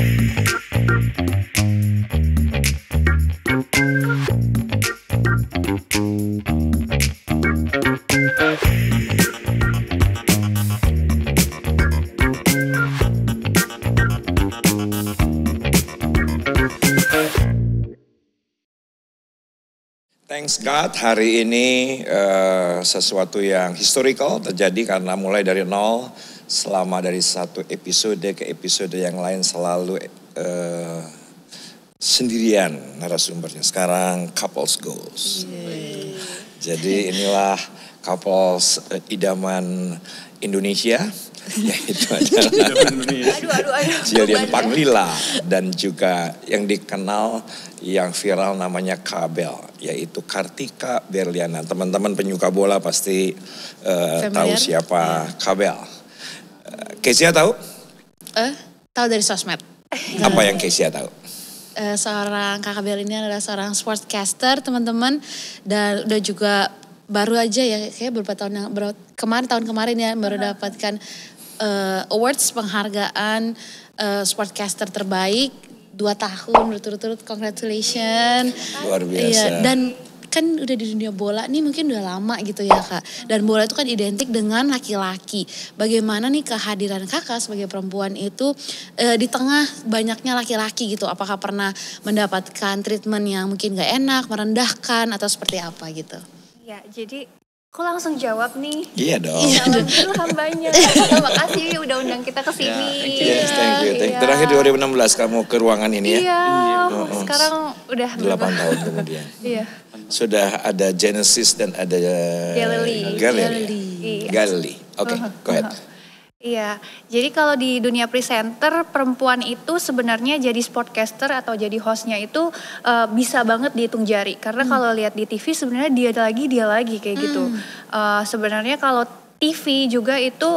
Thanks God, hari ini sesuatu yang historical terjadi karena mulai dari nol selama dari satu episode ke episode yang lain selalu sendirian narasumbernya. Sekarang couples goals. Jadi inilah couples idaman Indonesia, yaitu adalah Jillian Panglila dan juga yang dikenal yang viral namanya Kabel, yaitu Kartika Berliana. Teman-teman penyuka bola pasti tahu siapa Kabel. Kezia tahu? Tahu dari sosmed. Apa yang Kezia tahu? Seorang Kakak Bel ini adalah seorang sportscaster teman-teman, dan udah juga baru aja ya kayak beberapa tahun tahun kemarin ya baru dapatkan awards penghargaan sportscaster terbaik 2 tahun berturut-turut. Congratulations. Luar biasa. Iya, dan kan udah di dunia bola nih mungkin udah lama gitu ya Kak. Dan bola itu kan identik dengan laki-laki. Bagaimana nih kehadiran Kakak sebagai perempuan itu di tengah banyaknya laki-laki gitu. Apakah pernah mendapatkan treatment yang mungkin gak enak, merendahkan atau seperti apa gitu? Ya, jadi aku langsung jawab nih. Iya dong. Alhamdulillah hambanya. Terima kasih udah undang kita ke sini. Yes, thank you. Terakhir 2016 kamu ke ruangan ini ya? Iya, sekarang udah 8 tahun kemudian. Iya. Sudah ada Genesis dan ada Galilee. Oke, go ahead. Iya, jadi kalau di dunia presenter perempuan itu sebenarnya jadi sportcaster atau jadi hostnya itu bisa banget dihitung jari. Karena kalau lihat di TV sebenarnya dia lagi kayak gitu. Sebenarnya kalau TV juga itu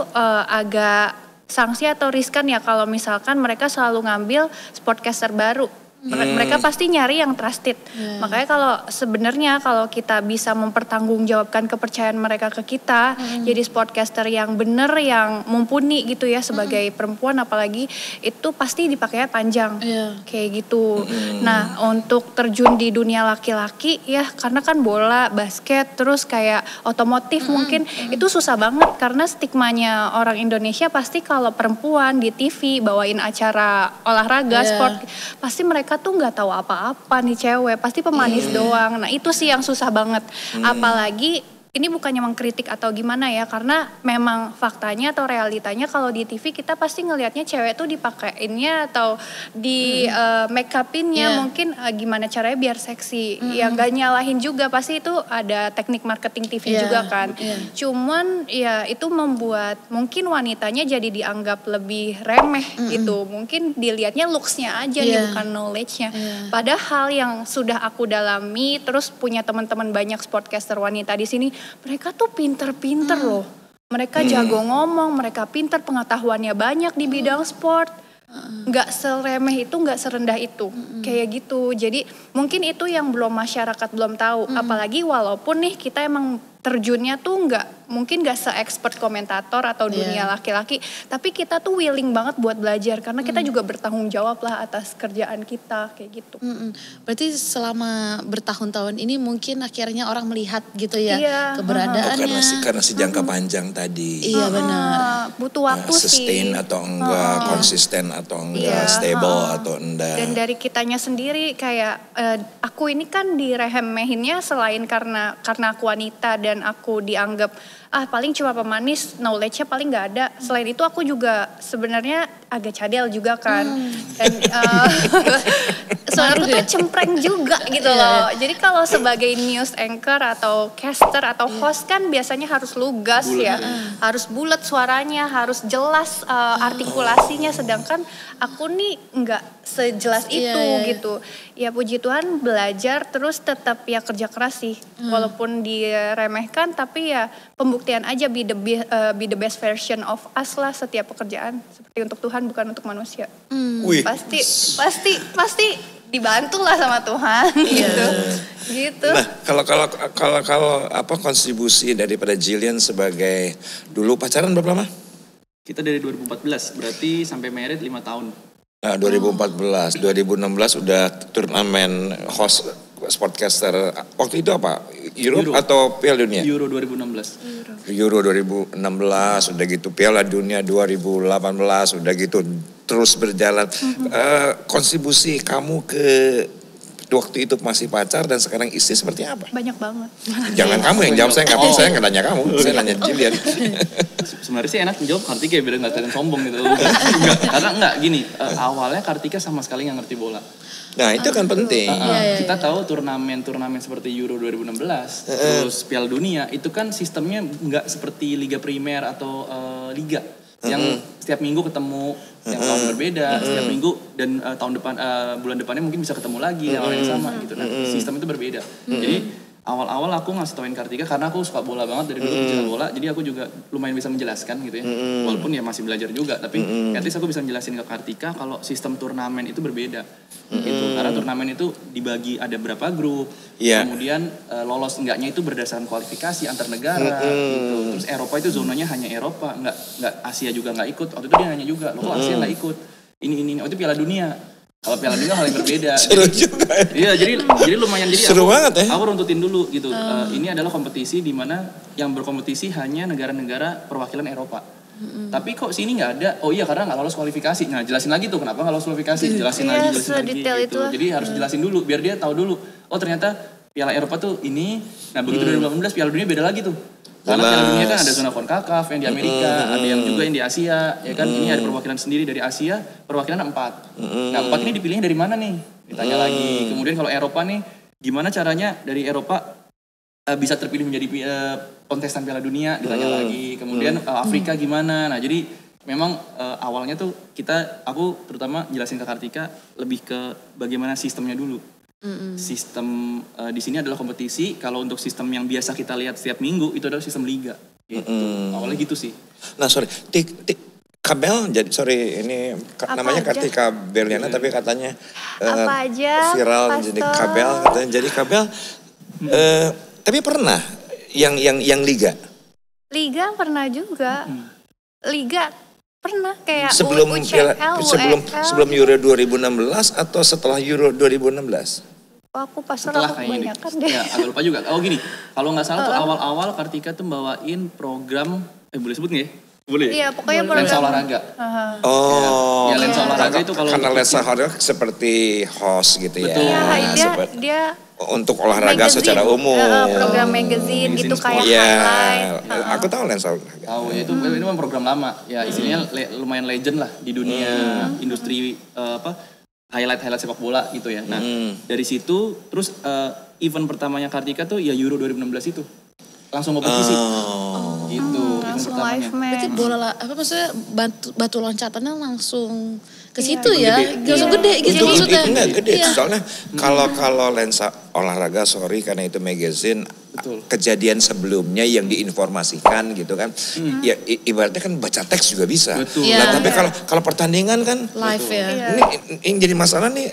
agak sanksi atau riskan ya kalau misalkan mereka selalu ngambil sportcaster baru. Mereka pasti nyari yang trusted. Makanya kalau sebenarnya kalau kita bisa mempertanggungjawabkan kepercayaan mereka ke kita, jadi sportcaster yang bener, yang mumpuni gitu ya sebagai perempuan, apalagi itu pasti dipakainya panjang, kayak gitu. Nah untuk terjun di dunia laki-laki ya karena kan bola, basket, terus kayak otomotif mungkin itu susah banget karena stigmanya orang Indonesia pasti kalau perempuan di TV bawain acara olahraga, sport, pasti mereka tuh nggak tahu apa-apa nih cewek, pasti pemanis doang. Nah itu sih yang susah banget. Apalagi ini bukannya mengkritik atau gimana ya, karena memang faktanya atau realitanya kalau di TV kita pasti ngelihatnya cewek tuh dipakaiinnya atau di make upinnya mungkin gimana caranya biar seksi. Ya nggak nyalahin juga, pasti itu ada teknik marketing TV juga kan. Cuman ya itu membuat mungkin wanitanya jadi dianggap lebih remeh gitu. Mungkin dilihatnya looks-nya aja nih bukan knowledge-nya. Padahal yang sudah aku dalami terus punya teman-teman banyak sportcaster wanita di sini, mereka tuh pinter-pinter loh. Mereka jago ngomong, mereka pinter, pengetahuannya banyak di bidang sport. Nggak seremeh itu, nggak serendah itu. Kayak gitu. Jadi mungkin itu yang masyarakat belum tahu. Apalagi walaupun nih kita emang terjunnya tuh mungkin nggak se-expert komentator atau dunia laki-laki. Tapi kita tuh willing banget buat belajar. Karena kita juga bertanggung jawab lah atas kerjaan kita kayak gitu. Berarti selama bertahun-tahun ini mungkin akhirnya orang melihat gitu ya keberadaannya. Karena si jangka panjang tadi. Iya benar. Butuh waktu sustain atau enggak, konsisten atau enggak, stable atau enggak. Dan dari kitanya sendiri kayak aku ini kan diremehinnya selain karena aku wanita dan aku dianggap paling cuma pemanis, knowledge-nya paling nggak ada. Selain itu aku juga sebenarnya agak cadel juga kan. Dan soalnya tuh cempreng juga gitu loh. Jadi kalau sebagai news anchor atau caster atau host kan biasanya harus lugas harus bulat suaranya, harus jelas artikulasinya. Sedangkan aku nih nggak sejelas itu gitu. Ya puji Tuhan belajar terus tetap ya kerja keras sih. Walaupun diremehkan tapi ya pembuktian aja be the best version of us lah setiap pekerjaan. Seperti untuk Tuhan bukan untuk manusia. Pasti dibantu lah sama Tuhan gitu. Nah, kalau apa kontribusi daripada Jillian sebagai dulu pacaran berapa lama? Kita dari 2014, berarti sampai married 5 tahun. Nah, 2014, 2016 udah turnamen host sportcaster. Waktu itu apa? Euro atau Piala Dunia? Euro 2016. Euro 2016, udah gitu Piala Dunia 2018, udah gitu terus berjalan. Kontribusi kamu ke waktu itu masih pacar dan sekarang istri seperti apa? Banyak banget. Jangan kamu yang jawab, saya nggak nanya kamu, saya nanya Jilian. Sebenarnya sih enak menjawab Kartika ya, biar nggak kelihatan sombong gitu. Karena enggak gini, awalnya Kartika sama sekali nggak ngerti bola. Nah itu kan penting. Kita tahu turnamen seperti Euro 2016, terus Piala Dunia itu kan sistemnya nggak seperti Liga Primer atau Liga yang setiap minggu ketemu, yang tahun berbeda setiap minggu dan tahun depan bulan depannya mungkin bisa ketemu lagi orang yang sama gitu. Nah sistem itu berbeda. Jadi awal-awal aku ngasih tauin Kartika karena aku suka bola banget dari dulu pecinta bola, jadi aku juga lumayan bisa menjelaskan gitu ya. Walaupun ya masih belajar juga, tapi at least aku bisa menjelasin ke Kartika kalau sistem turnamen itu berbeda. Gitu. Karena turnamen itu dibagi ada berapa grup, kemudian lolos enggaknya itu berdasarkan kualifikasi antar negara gitu. Terus Eropa itu zonanya hanya Eropa, enggak Asia juga enggak ikut. Waktu itu dia nanya juga, "Loh kok Asia enggak ikut?" Ini itu Piala Dunia. Kalau Piala Dunia hal yang berbeda. Seru juga. Iya, jadi lumayan seru banget ya. Aku runtutin dulu gitu. Ini adalah kompetisi di mana yang berkompetisi hanya negara-negara perwakilan Eropa. Tapi kok sini nggak ada? Oh iya karena nggak lolos kualifikasi. Nah jelasin lagi tuh kenapa nggak lolos kualifikasi. Jelasin lagi gitu. Jadi harus jelasin dulu biar dia tahu dulu. Oh ternyata Piala Eropa tuh ini. Nah begitu 2018 Piala Dunia beda lagi tuh. Karena Piala Dunia kan ada zona CONCACAF yang di Amerika, ada yang juga yang di Asia, ya kan. Ini ada perwakilan sendiri dari Asia, perwakilan 4. Nah 4 ini dipilihnya dari mana nih? Ditanya lagi. Kemudian kalau Eropa nih, gimana caranya dari Eropa bisa terpilih menjadi kontestan Piala Dunia? Ditanya lagi. Kemudian Afrika gimana? Nah jadi memang awalnya tuh aku terutama jelasin ke Kartika lebih ke bagaimana sistemnya dulu. Sistem di sini adalah kompetisi. Kalau untuk sistem yang biasa kita lihat setiap minggu itu adalah sistem liga. Gitu. Awalnya gitu sih. Nah sorry, Kabel jadi ini namanya Kartika Berliana tapi katanya apa aja, viral Pastor. jadi Kabel katanya jadi Kabel. Tapi pernah yang liga? Liga pernah juga. Liga pernah kayak sebelum UCL, sebelum Euro 2016 atau setelah Euro 2016? Aku pastor Setelah aku kayaknya kebanyakan deh. Ya, agak lupa juga. Oh gini, kalau nggak salah tuh awal-awal Kartika tuh bawain program, boleh sebut nggak ya? Boleh. Iya, pokoknya program lensa olahraga. Oh, ya lensa olahraga itu kalau karena lensa olahraga seperti host gitu ya. Betul. Iya, dia untuk olahraga magazine, secara umum. program magazine gitu kayak Iya, highlight. aku tahu lensa olahraga. Tahu ya, itu memang program lama. Ya istilahnya lumayan legend lah di dunia industri highlight sepak bola gitu ya. Nah, dari situ terus event pertamanya Kartika tuh ya Euro 2016 itu. Langsung kompetisi. Gitu, event pertamanya. Berarti bola maksudnya batu loncatannya langsung ke situ ya. Langsung gede gitu maksudnya. Enggak gede. Soalnya kalau lensa olahraga karena itu magazine. Betul. Kejadian sebelumnya yang diinformasikan gitu kan. Ya ibaratnya kan baca teks juga bisa. Betul. Nah, tapi kalau pertandingan kan Live ya. Ini yang jadi masalah nih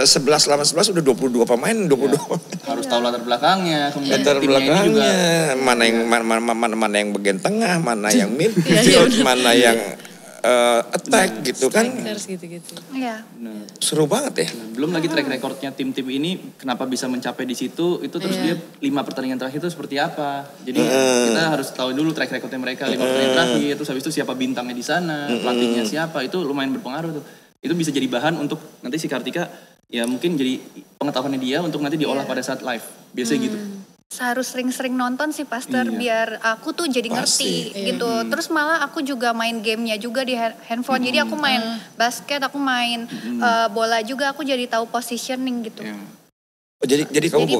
11 lawan 11 udah 22 pemain, 22. Harus tahu latar belakangnya, kemudian Latar timnya ini juga. belakangnya, mana yang bagian tengah, mana yang midfield, mana yang attack gitu kan. Gitu-gitu. Iya. Seru banget ya. Belum lagi track recordnya tim-tim ini kenapa bisa mencapai di situ itu terus dia 5 pertandingan terakhir itu seperti apa. Jadi kita harus tahu dulu track recordnya mereka 5 pertandingan terakhir, terus habis itu siapa bintangnya di sana, pelatihnya siapa, itu lumayan berpengaruh tuh. Itu bisa jadi bahan untuk nanti si Kartika ya mungkin jadi pengetahuannya dia untuk nanti diolah pada saat live. Biasanya gitu. Harus sering-sering nonton sih Pastor biar aku tuh jadi ngerti gitu. Terus malah aku juga main gamenya juga di handphone. Jadi aku main basket, aku main bola juga. Aku jadi tahu positioning gitu. Jadi kamu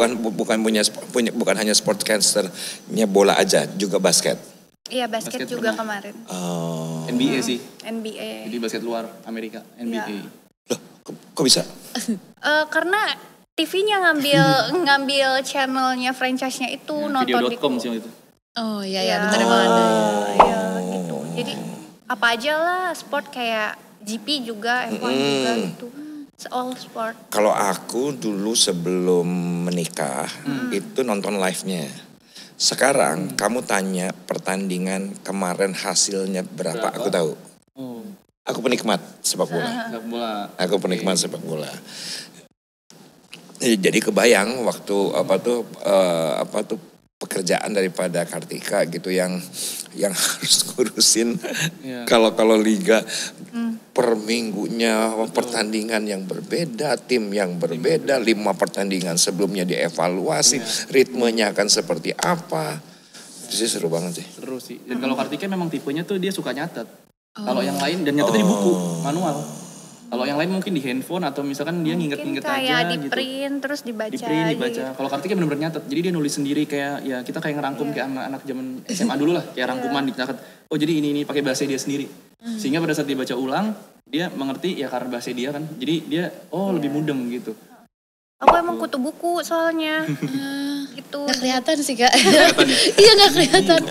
bukan hanya sportcasternya bola aja, juga basket. Iya basket juga pernah. kemarin. NBA sih. NBA. Jadi basket luar Amerika, NBA. Loh, kok bisa? Karena TV-nya ngambil channelnya franchise-nya itu nonton di Video.com sih itu. Oh iya Iya. benar banget. Iya gitu. Jadi apa aja lah sport kayak GP juga, F1 juga gitu. It's all sport. Kalau aku dulu sebelum menikah itu nonton live-nya. Sekarang kamu tanya pertandingan kemarin hasilnya berapa? Aku tahu. Aku penikmat sepak bola. Sepak bola. Aku penikmat sepak bola. Jadi kebayang waktu apa tuh pekerjaan daripada Kartika gitu yang harus ngurusin kalau liga per minggunya pertandingan yang berbeda, tim yang berbeda, 5 pertandingan sebelumnya dievaluasi, ritmenya akan seperti apa. Itu sih seru banget sih. Seru sih. Dan kalau Kartika memang tipenya tuh dia suka nyatet. Kalau yang lain dan nyatetnya di buku manual. Kalau yang lain mungkin di handphone atau misalkan dia nginget-nginget aja kayak di gitu. print terus dibaca. Di print dibaca. Kalau Kartika benar-benar nyatet. Jadi dia nulis sendiri kayak ya kita kayak ngerangkum kayak anak-anak zaman SMA dulu lah, kayak rangkuman dicatat. Oh jadi ini pakai bahasa dia sendiri. Sehingga pada saat dibaca ulang dia mengerti ya karena bahasa dia kan. Jadi dia lebih mudeng gitu. Aku emang kutu buku soalnya. Gitu. Gak kelihatan sih Kak. Iya gak kelihatan.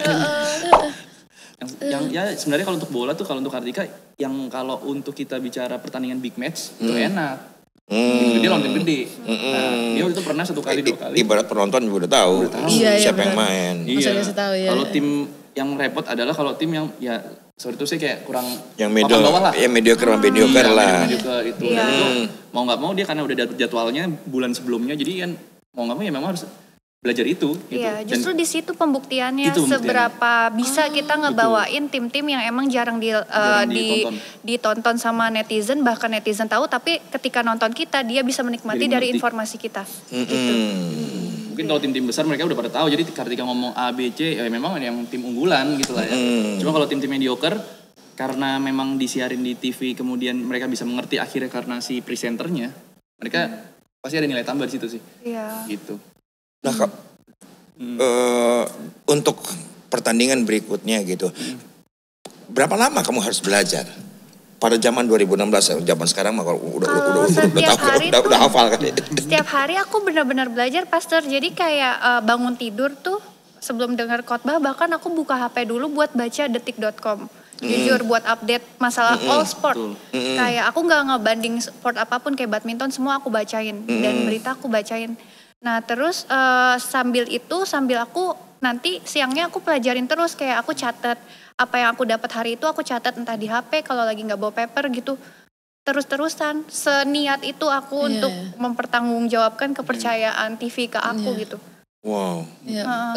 Yang ya sebenarnya kalau untuk bola tuh kalau untuk Kartika yang kalau untuk kita bicara pertandingan big match itu enak. Tim gede lawan tim gede. Nah, dia waktu itu pernah 1 kali 2 kali. Ibarat penonton juga udah tahu siapa yang main. Iya. Tahu, ya. Kalau tim yang repot adalah kalau tim yang ya sorry itu sih kayak kurang yang papan bawah lah. Ya mediocre lah. Mediocre itu. Dan itu mau nggak mau dia karena udah jadwalnya bulan sebelumnya jadi kan mau nggak mau ya memang harus belajar itu. Iya, gitu. justru di situ pembuktiannya seberapa bisa kita ngebawain tim-tim yang emang jarang ditonton sama netizen, bahkan netizen tahu, tapi ketika nonton kita dia bisa menikmati dari informasi kita. Gitu. Mungkin kalau tim-tim besar mereka udah pada tahu, jadi ketika ngomong A, B, C, ya memang yang tim unggulan gitu lah ya. Cuma kalau tim-tim mediocre, karena memang disiarin di TV, kemudian mereka bisa mengerti akhirnya karena si presenternya, mereka pasti ada nilai tambah di situ sih. Iya. Gitu. Nah, untuk pertandingan berikutnya gitu, berapa lama kamu harus belajar? Pada zaman 2016, zaman sekarang mah udah hafal kan? Setiap hari aku benar-benar belajar, Pastor. Jadi kayak bangun tidur tuh sebelum dengar khotbah, bahkan aku buka HP dulu buat baca detik.com. Jujur buat update masalah all sport. Kayak aku nggak ngebanding sport apapun kayak badminton, semua aku bacain dan berita aku bacain. Nah terus sambil aku nanti siangnya aku pelajarin terus, kayak aku catat apa yang aku dapat hari itu, aku catat entah di HP kalau lagi nggak bawa paper gitu. Terus-terusan seniat itu aku untuk mempertanggungjawabkan kepercayaan TV ke aku gitu. Wow.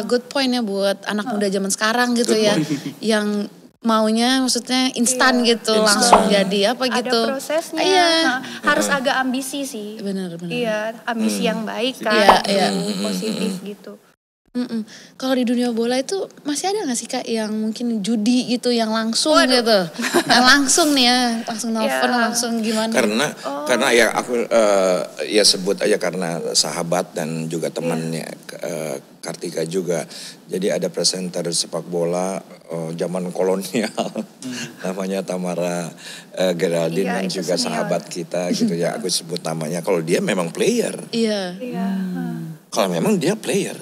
A good point ya buat anak muda zaman sekarang gitu ya, yang maunya maksudnya instan gitu, langsung jadi apa gitu. Ada prosesnya. Harus agak ambisi sih. Benar. Iya, ambisi yang baik kan, positif gitu. Kalau di dunia bola itu masih ada nggak sih Kak yang mungkin judi gitu, yang langsung gitu, yang langsung nih ya, langsung nelfon, langsung gimana? Karena ya aku ya sebut aja karena sahabat dan juga temannya Kartika juga. Jadi ada presenter sepak bola zaman kolonial namanya Tamara Geraldine dan juga sahabat kita gitu ya, aku sebut namanya. Kalau dia memang player. Iya. Kalau memang dia player,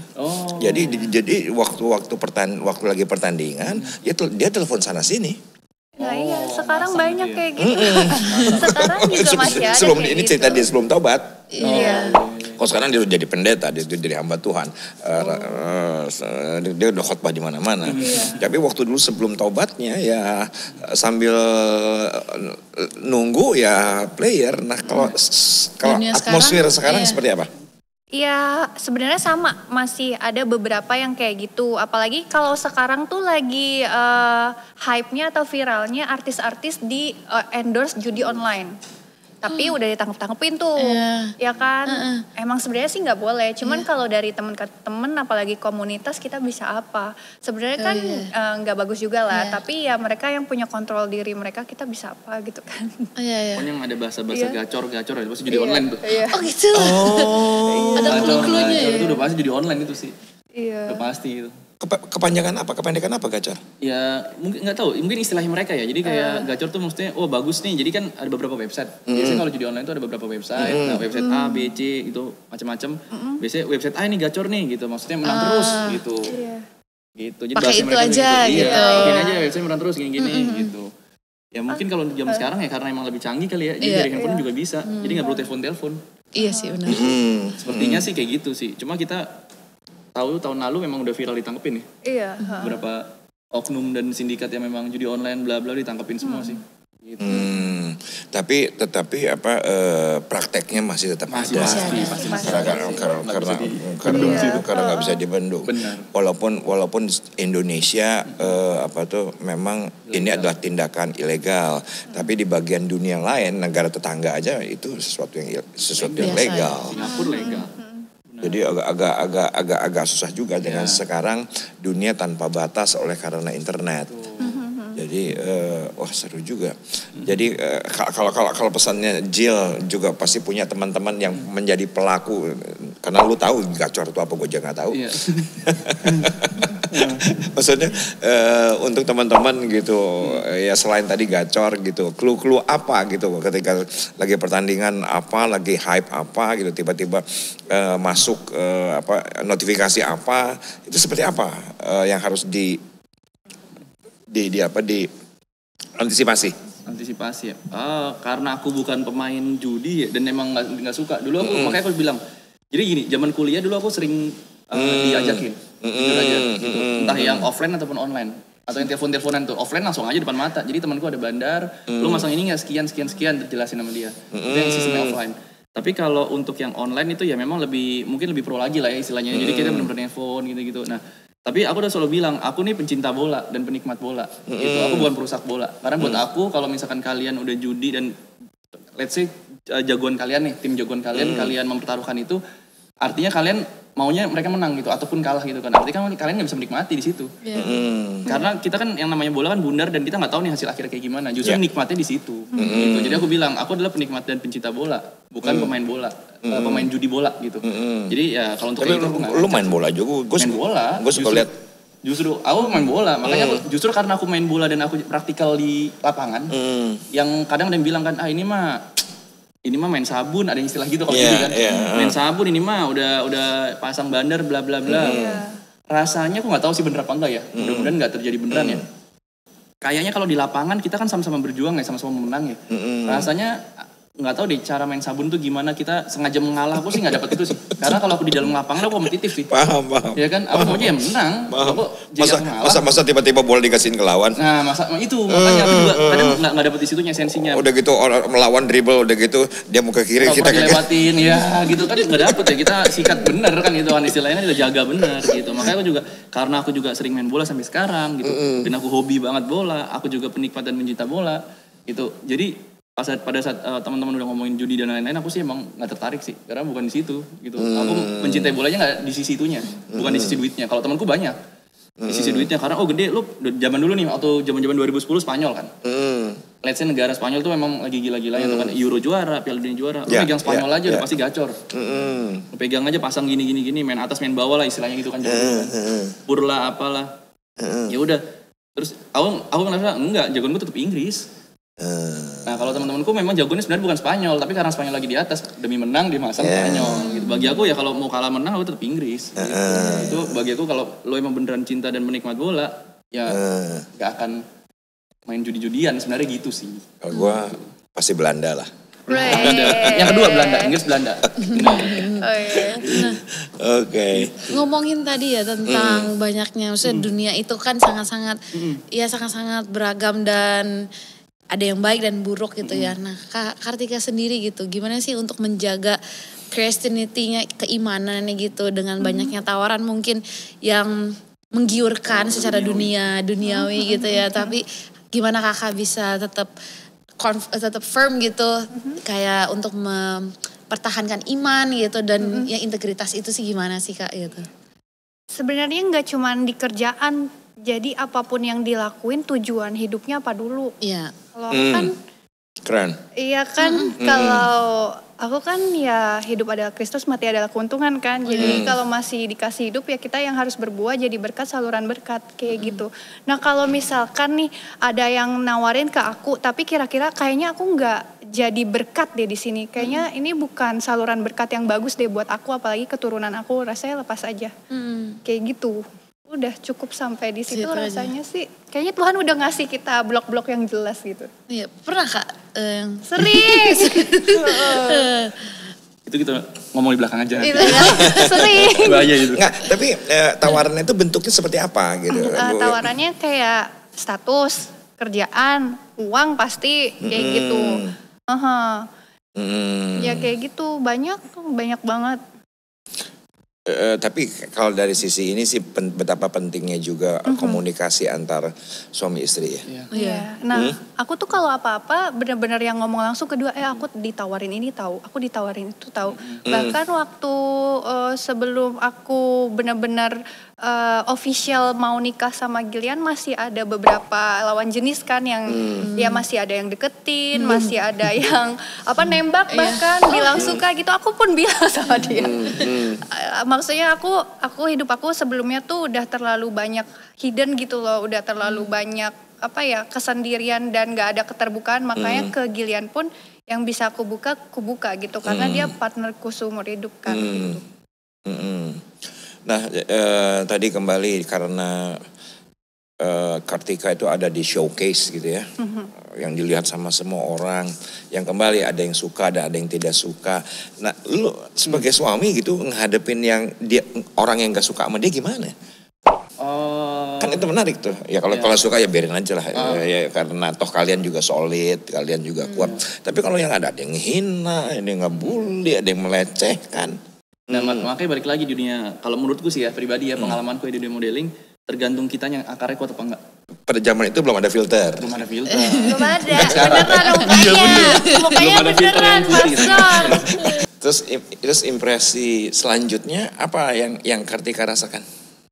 jadi waktu lagi pertandingan, dia telepon sana sini. Nah iya, sekarang banyak kayak gitu. Sekarang juga masih ada sebelum kayak ini gitu. cerita dia sebelum taubat. Iya. Kalau sekarang dia udah jadi pendeta, dia jadi hamba Tuhan. Dia udah khotbah di mana-mana. Tapi waktu dulu sebelum taubatnya ya sambil nunggu ya player. Nah kalau atmosfer sekarang seperti apa? Ya sebenarnya sama, masih ada beberapa yang kayak gitu. Apalagi kalau sekarang tuh lagi hype-nya atau viralnya artis-artis di endorse judi online. Tapi udah ditangkep-tangkepin tuh, ya kan? Emang sebenarnya sih nggak boleh. Cuman kalau dari temen ke temen, apalagi komunitas, kita bisa apa? Sebenarnya kan nggak bagus juga lah. Tapi ya mereka yang punya kontrol diri mereka, kita bisa apa gitu kan? Pokoknya yang ada bahasa-bahasa gacor ya, pasti judi online tuh. Oh gitu. Ada clue-cluenya ya? Itu udah pasti judi online itu sih. Iya. Udah pasti itu. Kepanjangan apa gacor? Ya mungkin nggak tahu, mungkin istilahnya mereka ya. Jadi kayak gacor tuh maksudnya, bagus nih. Jadi kan ada beberapa website. Biasanya kalau judi online tuh ada beberapa website. Nah website A, B, C itu macam-macam. Biasanya website A ini gacor nih gitu. Maksudnya menang terus gitu. Gitu. Jadi pakai itu aja gitu. Mungkin aja website menang terus gini-gini gitu. Ya mungkin kalau zaman sekarang ya karena emang lebih canggih kali ya. Jadi dari handphone juga bisa. Jadi nggak perlu telepon-telepon. Iya sih benar. Sepertinya sih kayak gitu sih. Cuma kita tahu tahun lalu memang udah viral ditangkepin nih. Iya. Beberapa oknum dan sindikat yang memang judi online bla bla ditangkepin semua sih. Gitu. Tetapi prakteknya masih tetap Masih ada. pasti. Karena nggak bisa dibendung. Benar. Walaupun Indonesia memang ini adalah tindakan ilegal, tapi di bagian dunia lain, negara tetangga aja itu sesuatu yang legal. Singapura legal. Jadi agak susah juga dengan sekarang dunia tanpa batas oleh karena internet. Jadi seru juga. Jadi kalau pesannya Jill juga pasti punya teman-teman yang menjadi pelaku, karena lu tahu gacor itu apa, gue juga nggak tahu. Iya. Maksudnya untuk teman-teman gitu ya, selain tadi gacor gitu, clue apa gitu ketika lagi pertandingan apa, lagi hype apa gitu, tiba-tiba masuk notifikasi apa, itu seperti apa yang harus antisipasi ya. Karena aku bukan pemain judi ya, dan emang nggak suka. Dulu aku makanya aku bilang. Jadi gini, zaman kuliah dulu aku sering diajakin, jujur aja gitu. Entah yang offline ataupun online, atau yang telepon-teleponan tuh. Offline langsung aja depan mata. Jadi temanku ada bandar, lu masang ini nggak sekian dijelasin sama dia. Itu yang sistemnya offline. Tapi kalau untuk yang online itu ya memang mungkin lebih pro lagi lah ya istilahnya. Jadi kita benar-benar nelfon gitu-gitu. Nah, tapi aku udah selalu bilang, aku nih pencinta bola dan penikmat bola. Gitu. Aku bukan perusak bola. Karena buat aku, kalau misalkan kalian udah judi dan let's say jagoan kalian nih, tim jagoan kalian, kalian mempertaruhkan itu, artinya kalian maunya mereka menang gitu, ataupun kalah gitu kan. Artinya kan kalian nggak bisa menikmati di situ. Karena kita kan yang namanya bola kan bundar, dan kita nggak tahu nih hasil akhirnya kayak gimana. Justru nikmatnya di situ. Gitu. Jadi aku bilang, aku adalah penikmat dan pencinta bola, bukan pemain bola, pemain judi bola gitu. Jadi ya kalau untuk tapi itu lu main bola juga. Gue suka lihat. Justru aku main bola, makanya justru karena aku main bola dan aku praktikal di lapangan, yang kadang ada yang bilang kan, ini mah main sabun, ada yang istilah gitu kalau gitu kan. Main sabun ini mah udah pasang bandar bla bla bla. Rasanya aku nggak tahu sih bener apa enggak ya. Mudah-mudahan nggak terjadi beneran ya. Kayaknya kalau di lapangan kita kan sama-sama berjuang ya, sama-sama menang ya. Rasanya nggak tahu deh cara main sabun tuh gimana, kita sengaja mengalah, aku sih nggak dapet itu sih. Karena kalau aku di dalam lapangan aku kompetitif sih. Paham. Ya kan, aku maunya yang menang. Aku Masa tiba-tiba bola dikasihin ke lawan. Nah, itu makanya aku juga kadang nggak dapet di situnya esensinya. Udah gitu orang melawan dribble, udah gitu dia mau ke kiri, kita dilewatin ya gitu kan nggak dapet ya, kita sikat bener kan itu kan istilahnya, kita jaga bener gitu. Makanya karena aku juga sering main bola sampai sekarang gitu, dan aku hobi banget bola, aku juga penikmat dan pencinta bola gitu. Jadi pada saat teman-teman udah ngomongin judi dan lain-lain, aku sih emang nggak tertarik sih, karena bukan di situ gitu. Aku mencintai bolanya nggak di sisi itunya, bukan di sisi duitnya. Kalau temanku banyak di sisi duitnya, karena gede, lu zaman dulu nih, atau zaman 2010 Spanyol kan. Let's say negara Spanyol tuh memang lagi gila-gilanya tuh kan, Euro juara, Piala Dunia juara. Lu pegang Spanyol aja udah pasti gacor. Lu pegang aja pasang gini, main atas main bawah lah istilahnya gitu kan. Purla apalah. Ya udah. Terus aku ngerasa enggak, jagoan gue tetap Inggris. Nah kalau teman-temanku memang jagoannya sebenarnya bukan Spanyol, tapi karena Spanyol lagi di atas, demi menang dia masang Spanyol gitu. Bagi aku ya kalau mau kalah menang aku tetap Inggris gitu. Itu bagi aku, kalau lo emang beneran cinta dan menikmat bola, ya gak akan main judi-judian sebenarnya gitu sih. Kalau gue pasti Belanda lah. Yang kedua Belanda, Inggris Belanda. Oke. Ngomongin tadi ya tentang banyaknya, maksudnya dunia itu kan sangat-sangat beragam dan ada yang baik dan buruk gitu ya. Nah, Kak Kartika sendiri gitu, gimana sih untuk menjaga Christianity-nya, keimanannya gitu, dengan banyaknya tawaran mungkin yang menggiurkan secara duniawi gitu ya. Tapi gimana Kakak bisa tetap firm gitu, kayak untuk mempertahankan iman gitu, dan yang integritas itu sih gimana sih Kak gitu? Sebenarnya nggak cuma di kerjaan, jadi apapun yang dilakuin tujuan hidupnya apa dulu. Iya. Kalau kan keren. Iya kan, kalau aku kan ya hidup adalah Kristus, mati adalah keuntungan kan. Jadi kalau masih dikasih hidup ya kita yang harus berbuah jadi berkat, saluran berkat kayak gitu. Nah kalau misalkan nih ada yang nawarin ke aku, tapi kira-kira kayaknya aku nggak jadi berkat deh di sini. Kayaknya ini bukan saluran berkat yang bagus deh buat aku, apalagi keturunan aku, rasanya lepas aja. Kayak gitu. Udah cukup sampai di situ rasanya aja. Sih. Kayaknya Tuhan udah ngasih kita blok-blok yang jelas gitu. Iya, pernah Kak? Sering. Itu kita ngomong di belakang aja. Sering. Bahaya itu. Nggak, tapi tawarannya itu bentuknya seperti apa gitu? Tawarannya kayak status, kerjaan, uang pasti kayak gitu. Ya kayak gitu banyak banget. Tapi kalau dari sisi ini sih betapa pentingnya juga komunikasi antar suami istri ya. Iya. Nah, aku tuh kalau apa-apa benar-benar yang ngomong langsung kedua, aku ditawarin ini tahu, aku ditawarin itu tahu. Bahkan waktu sebelum aku benar-benar official mau nikah sama Gillian masih ada beberapa lawan jenis kan yang ya masih ada yang deketin, masih ada yang nembak bahkan bilang suka gitu. Aku pun bilang sama dia. Maksudnya aku hidup aku sebelumnya tuh udah terlalu banyak hidden gitu loh, udah terlalu banyak kesendirian dan gak ada keterbukaan, makanya ke Gillian pun yang bisa aku buka gitu karena dia partnerku seumur hidup kan. Gitu. Nah tadi kembali karena Kartika itu ada di showcase gitu ya, yang dilihat sama semua orang, yang kembali ada yang suka dan ada yang tidak suka. Nah lu sebagai suami gitu ngadepin yang orang yang gak suka sama dia gimana? Kan itu menarik tuh. Ya kalau suka ya biarin aja lah. Ya, karena toh kalian juga solid, kalian juga kuat. Tapi kalau yang ada yang hina, ada yang ngebully, ada yang melecehkan. Nah makanya balik lagi di dunia, kalau menurutku sih ya pribadi ya pengalamanku di dunia modeling, tergantung kitanya akarnya kuat apa enggak. Pada zaman itu belum ada filter. Belum ada. Mukanya beneran pasang. Terus impresi selanjutnya apa yang Kartika rasakan?